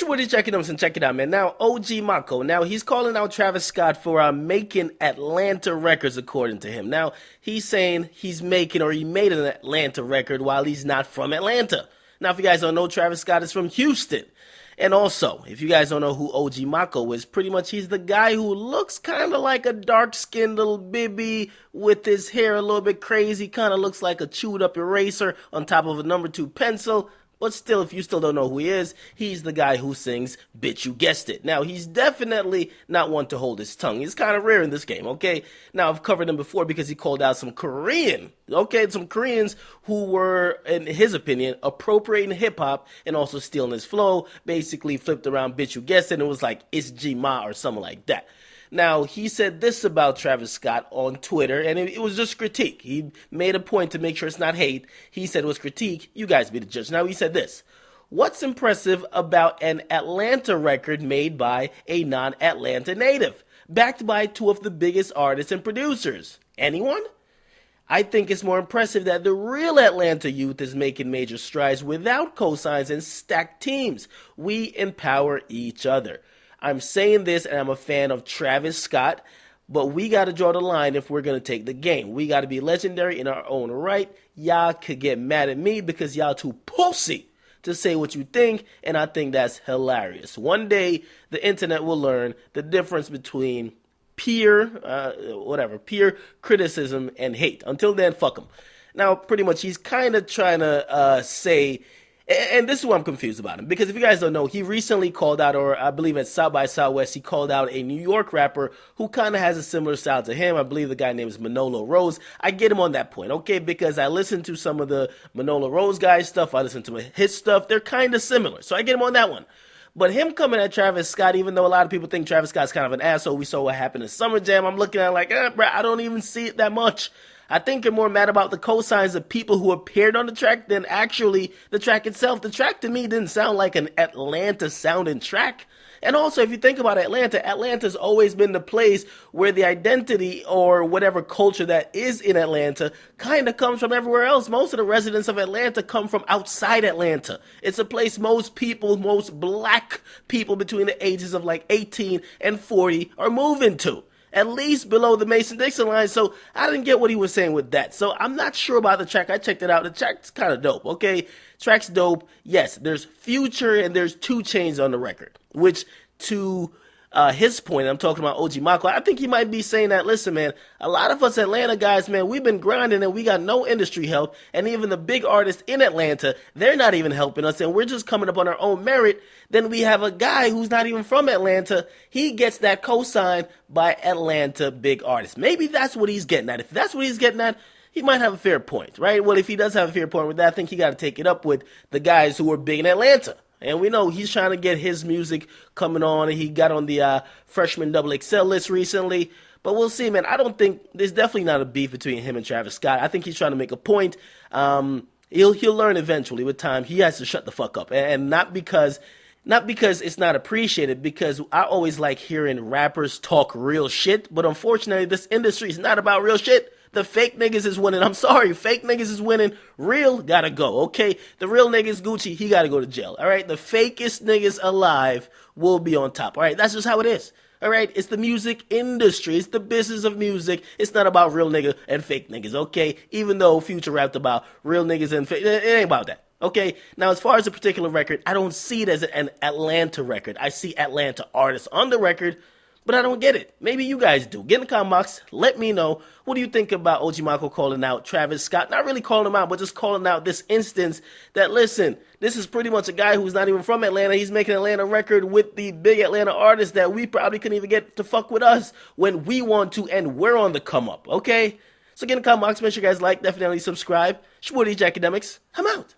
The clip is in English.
It's your boy DJ Akademiks, and check it out, man. Now, OG Maco, now he's calling out Travis Scott for making Atlanta records, according to him. Now, he's saying he's making, or he made an Atlanta record while he's not from Atlanta. Now, if you guys don't know, Travis Scott is from Houston. And also, if you guys don't know who OG Maco is, pretty much he's the guy who looks kind of like a dark-skinned little bibby with his hair a little bit crazy, kind of looks like a chewed-up eraser on top of a number 2 pencil. But still, if you still don't know who he is, he's the guy who sings Bitch You Guessed It. Now, he's definitely not one to hold his tongue. He's kind of rare in this game, okay? Now, I've covered him before because he called out some Koreans who were, in his opinion, appropriating hip-hop and also stealing his flow, basically flipped around Bitch You Guessed It, and it was like, it's G-Ma or something like that. Now, he said this about Travis Scott on Twitter, and it was just critique. He made a point to make sure it's not hate. He said it was critique. You guys be the judge. Now, he said this. What's impressive about an Atlanta record made by a non-Atlanta native, backed by 2 of the biggest artists and producers? Anyone? I think it's more impressive that the real Atlanta youth is making major strides without cosigns and stacked teams. We empower each other. I'm saying this, and I'm a fan of Travis Scott, but we got to draw the line if we're going to take the game. We got to be legendary in our own right. Y'all could get mad at me because y'all too pussy to say what you think, and I think that's hilarious. One day, the internet will learn the difference between peer criticism and hate. Until then, fuck him. Now, pretty much, he's kind of trying to say... And this is what I'm confused about him, because if you guys don't know, he recently called out, or I believe at South by Southwest, he called out a New York rapper who kind of has a similar style to him. I believe the guy name is Manolo Rose. I get him on that point, okay, because I listen to some of the Manolo Rose guy's stuff. I listen to his stuff. They're kind of similar, so I get him on that one. But him coming at Travis Scott, even though a lot of people think Travis Scott's kind of an asshole, we saw what happened in Summer Jam, I'm looking at it like, bro, I don't even see it that much. I think you're more mad about the cosigns of people who appeared on the track than actually the track itself. The track to me didn't sound like an Atlanta sounding track. And also, if you think about Atlanta's always been the place where the identity or whatever culture that is in Atlanta kind of comes from everywhere else. Most of the residents of Atlanta come from outside Atlanta. It's a place most black people between the ages of like 18 and 40 are moving to. At least below the Mason-Dixon line, so I didn't get what he was saying with that. So I'm not sure about the track. I checked it out. The track's kind of dope, okay? Track's dope. Yes, there's Future and there's 2 Chainz on the record, which to his point, I'm talking about OG Maco, I think he might be saying that, listen, man, a lot of us Atlanta guys, man, we've been grinding and we got no industry help, and even the big artists in Atlanta, they're not even helping us, and we're just coming up on our own merit. Then we have a guy who's not even from Atlanta. He gets that cosign by Atlanta big artists. Maybe that's what he's getting at. If that's what he's getting at, he might have a fair point, right? Well, if he does have a fair point with that, I think he got to take it up with the guys who are big in Atlanta. And we know he's trying to get his music coming on, and he got on the freshman XXL list recently. But we'll see, man. I don't think there's definitely not a beef between him and Travis Scott. I think he's trying to make a point. He'll learn eventually with time. He has to shut the fuck up, and not because it's not appreciated, because I always like hearing rappers talk real shit. But unfortunately, this industry is not about real shit. The fake niggas is winning. I'm sorry. Fake niggas is winning. Real gotta go, okay? The real niggas, Gucci, he gotta go to jail, all right? The fakest niggas alive will be on top, all right? That's just how it is, all right? It's the music industry. It's the business of music. It's not about real nigga and fake niggas, okay? Even though Future rapped about real niggas and fake, it ain't about that. Okay, now as far as a particular record, I don't see it as an Atlanta record. I see Atlanta artists on the record, but I don't get it. Maybe you guys do. Get in the comment box. Let me know. What do you think about OG Maco calling out Travis Scott? Not really calling him out, but just calling out this instance that, listen, this is pretty much a guy who's not even from Atlanta. He's making an Atlanta record with the big Atlanta artists that we probably couldn't even get to fuck with us when we want to, and we're on the come up, okay? So get in the comment box. Make sure you guys like, definitely subscribe. It's your boy DJ Akademiks. I'm out.